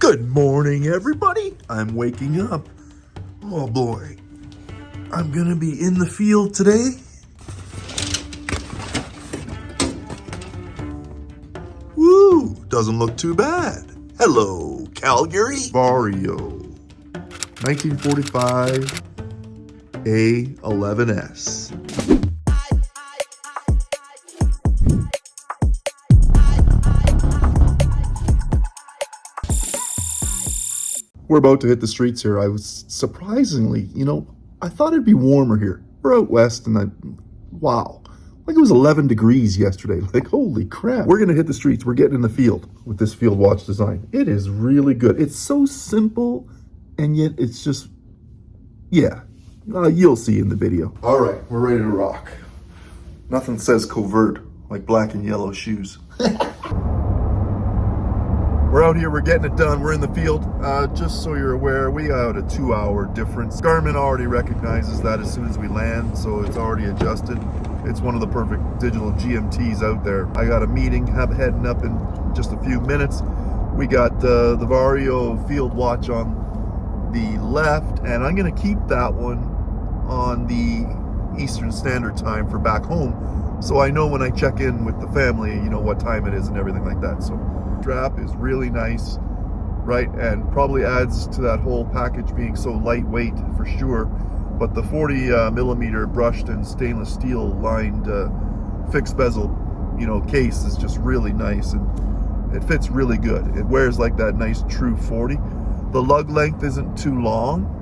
Good morning, everybody. I'm waking up. Oh boy. I'm gonna be in the field today. Woo! Doesn't look too bad. Hello, Calgary. Vario. 1945 A-11s. We're about to hit the streets here. I was surprisingly, I thought it'd be warmer here. We're out west and wow. Like it was 11 degrees yesterday. Like, holy crap. We're gonna hit the streets. We're getting in the field with this field watch design. It is really good. It's so simple and yet it's just, yeah. You'll see in the video. All right, we're ready to rock. Nothing says covert like black and yellow shoes. We're out here, we're getting it done, we're in the field. Just so you're aware, we got a 2-hour difference. Garmin already recognizes that as soon as we land, so it's already adjusted. It's one of the perfect digital GMTs out there. I got a meeting, heading up in just a few minutes. We got the Vario field watch on the left, and I'm gonna keep that one on the Eastern Standard Time for back home, so I know when I check in with the family, what time it is and everything like that. So strap is really nice, right? And probably adds to that whole package being so lightweight for sure. But the 40 millimeter brushed and stainless steel lined fixed bezel, case is just really nice, and it fits really good. It wears like that nice true 40. The lug length isn't too long.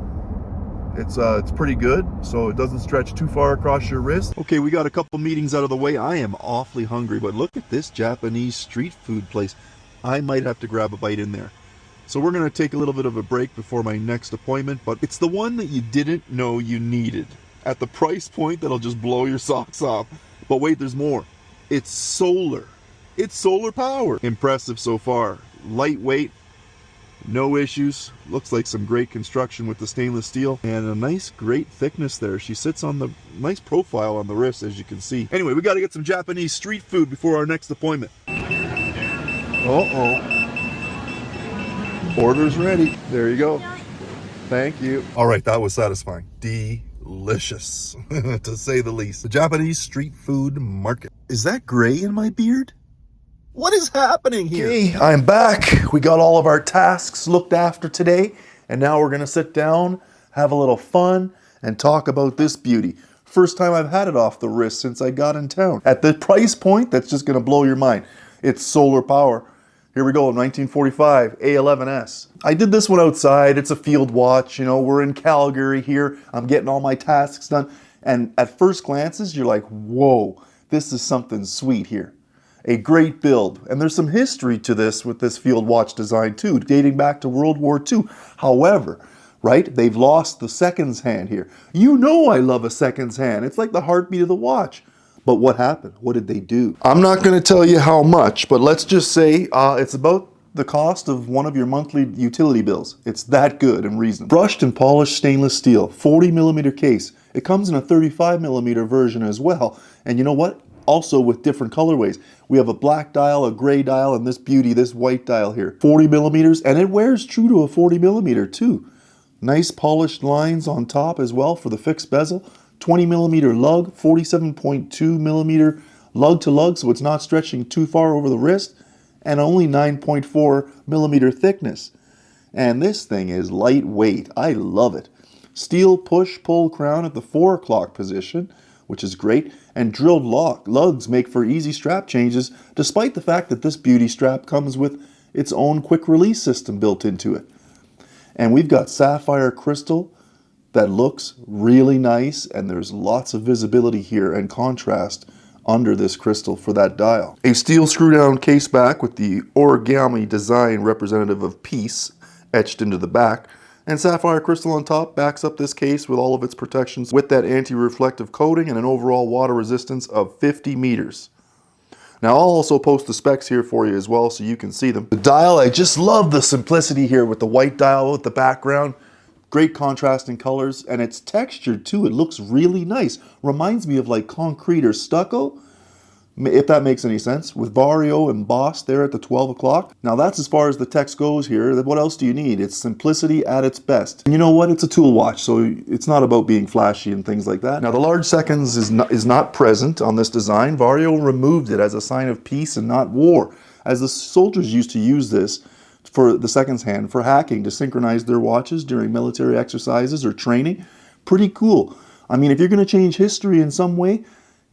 It's pretty good, so it doesn't stretch too far across your wrist. Okay, we got a couple meetings out of the way. I am awfully hungry, but look at this Japanese street food place. I might have to grab a bite in there. So we're going to take a little bit of a break before my next appointment, but it's the one that you didn't know you needed. At the price point that'll just blow your socks off. But wait, there's more. It's solar. It's solar power. Impressive so far. Lightweight. No issues. Looks like some great construction with the stainless steel and a nice great thickness there. She sits on the nice profile on the wrist, as you can see. Anyway, we got to get some Japanese street food before our next appointment. Order's ready. There you go. Thank you. All right, that was satisfying. Delicious, to say the least. The Japanese street food market. Is that gray in my beard? What is happening here? Okay, I'm back. We got all of our tasks looked after today, and now we're gonna sit down, have a little fun, and talk about this beauty. First time I've had it off the wrist since I got in town. At the price point, that's just gonna blow your mind. It's solar power. Here we go, 1945 A-11s. I did this one outside. It's a field watch. We're in Calgary here. I'm getting all my tasks done. And at first glances, you're like, whoa, this is something sweet here. A great build. And there's some history to this with this field watch design too, dating back to World War II. However, right, they've lost the seconds hand here. I love a seconds hand. It's like the heartbeat of the watch. But what happened? What did they do? I'm not going to tell you how much, but let's just say it's about the cost of one of your monthly utility bills. It's that good and reasonable. Brushed and polished stainless steel, 40 millimeter case. It comes in a 35 millimeter version as well. And you know what? Also with different colorways. We have a black dial, a gray dial, and this beauty, this white dial here. 40 millimeters, and it wears true to a 40 millimeter too. Nice polished lines on top as well for the fixed bezel. 20 millimeter lug, 47.2 millimeter lug to lug, so it's not stretching too far over the wrist, and only 9.4 millimeter thickness. And this thing is lightweight. I love it. Steel push-pull crown at the 4 o'clock position, which is great, and drilled lugs make for easy strap changes, despite the fact that this beauty strap comes with its own quick release system built into it. And we've got sapphire crystal that looks really nice, and there's lots of visibility here and contrast under this crystal for that dial. A steel screw down case back with the origami design representative of peace etched into the back, and sapphire crystal on top backs up this case with all of its protections with that anti-reflective coating and an overall water resistance of 50 meters. Now I'll also post the specs here for you as well so you can see them. The dial, I just love the simplicity here with the white dial with the background. Great contrasting colors, and it's textured too. It looks really nice. Reminds me of like concrete or stucco. if that makes any sense, with Vario and Boss there at the 12 o'clock. Now that's as far as the text goes here. What else do you need? It's simplicity at its best. And you know what? It's a tool watch, so it's not about being flashy and things like that. Now the large seconds is not present on this design. Vario removed it as a sign of peace and not war, as the soldiers used to use this for the seconds hand for hacking to synchronize their watches during military exercises or training. Pretty cool. I mean, if you're going to change history in some way,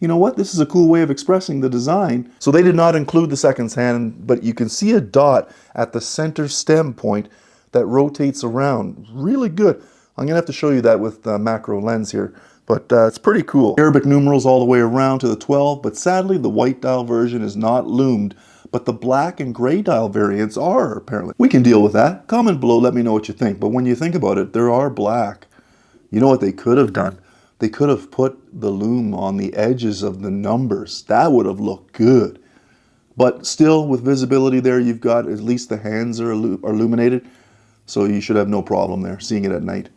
you know what? This is a cool way of expressing the design. So they did not include the seconds hand, but you can see a dot at the center stem point that rotates around. Really good. I'm going to have to show you that with the macro lens here, but it's pretty cool. Arabic numerals all the way around to the 12, but sadly the white dial version is not loomed, but the black and gray dial variants are apparently. We can deal with that. Comment below, let me know what you think, but when you think about it, there are black. You know what they could have done? They could have put the loom on the edges of the numbers. That would have looked good. But still, with visibility there, you've got at least the hands are illuminated, so you should have no problem there, seeing it at night.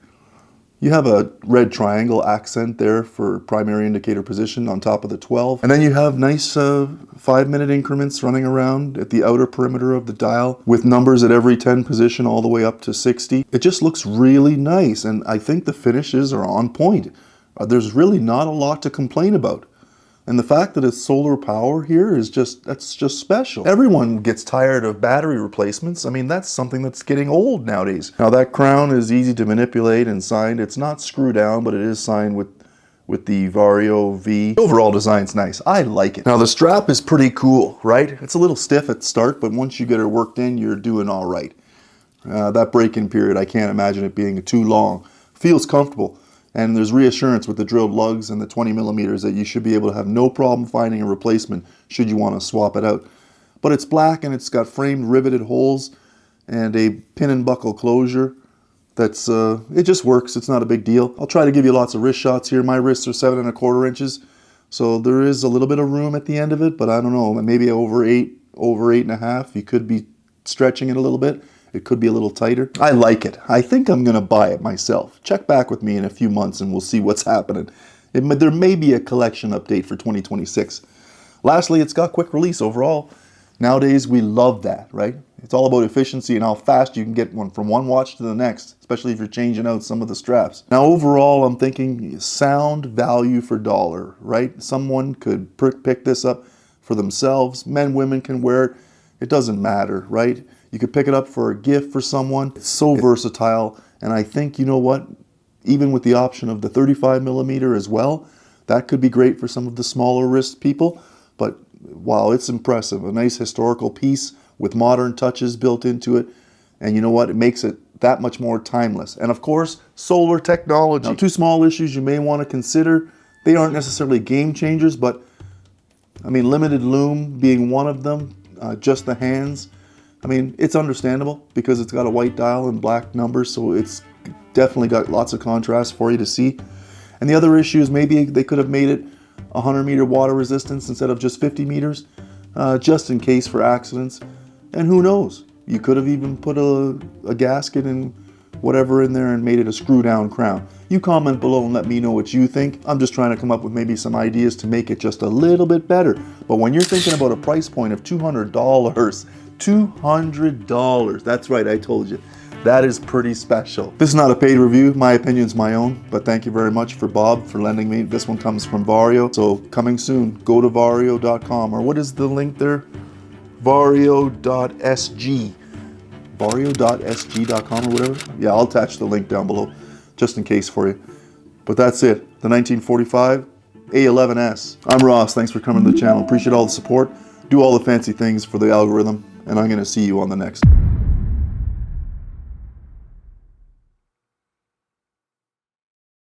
You have a red triangle accent there for primary indicator position on top of the 12. And then you have nice 5-minute increments running around at the outer perimeter of the dial with numbers at every 10 position all the way up to 60. It just looks really nice, and I think the finishes are on point. There's really not a lot to complain about. And the fact that it's solar power here is that's just special. Everyone gets tired of battery replacements. I mean, that's something that's getting old nowadays. Now that crown is easy to manipulate and signed. It's not screw down, but it is signed with the Vario V. The overall design's nice. I like it. Now the strap is pretty cool, right? It's a little stiff at the start, but once you get it worked in, you're doing all right. That break-in period, I can't imagine it being too long. Feels comfortable. And there's reassurance with the drilled lugs and the 20 millimeters that you should be able to have no problem finding a replacement should you want to swap it out. But it's black and it's got framed riveted holes and a pin and buckle closure. That's it just works. It's not a big deal. I'll try to give you lots of wrist shots here. My wrists are 7 1/4 inches, so there is a little bit of room at the end of it, but I don't know, maybe over 8 1/2. You could be stretching it a little bit. It could be a little tighter. I like it. I think I'm going to buy it myself. Check back with me in a few months and we'll see what's happening. There may be a collection update for 2026. Lastly, it's got quick release overall. Nowadays, we love that, right? It's all about efficiency and how fast you can get one from one watch to the next, especially if you're changing out some of the straps. Now, overall, I'm thinking sound value for dollar, right? Someone could pick this up for themselves. Men, women can wear it. It doesn't matter, right? You could pick it up for a gift for someone. It's so versatile. And I think, you know what? Even with the option of the 35 millimeter as well, that could be great for some of the smaller wrist people. But wow, it's impressive. A nice historical piece with modern touches built into it. And you know what? It makes it that much more timeless. And of course, solar technology. Now, 2 small issues you may want to consider. They aren't necessarily game changers, but I mean, limited loom being one of them, just the hands. I mean, it's understandable because it's got a white dial and black numbers, so it's definitely got lots of contrast for you to see. And the other issue is maybe they could have made it 100 meter water resistance instead of just 50 meters, just in case for accidents. And who knows? You could have even put a gasket and whatever in there and made it a screw down crown. You comment below and let me know what you think. I'm just trying to come up with maybe some ideas to make it just a little bit better. But when you're thinking about a price point of $200, $200, that's right, I told you. That is pretty special. This is not a paid review. My opinion's my own, but thank you very much for Bob for lending me. This one comes from Vario, so coming soon. Go to vario.com, or what is the link there? Vario.sg. Vario.sg.com or whatever. Yeah, I'll attach the link down below just in case for you. But that's it. The 1945 A-11s. I'm Ross. Thanks for coming to the channel. Appreciate all the support. Do all the fancy things for the algorithm, and I'm going to see you on the next.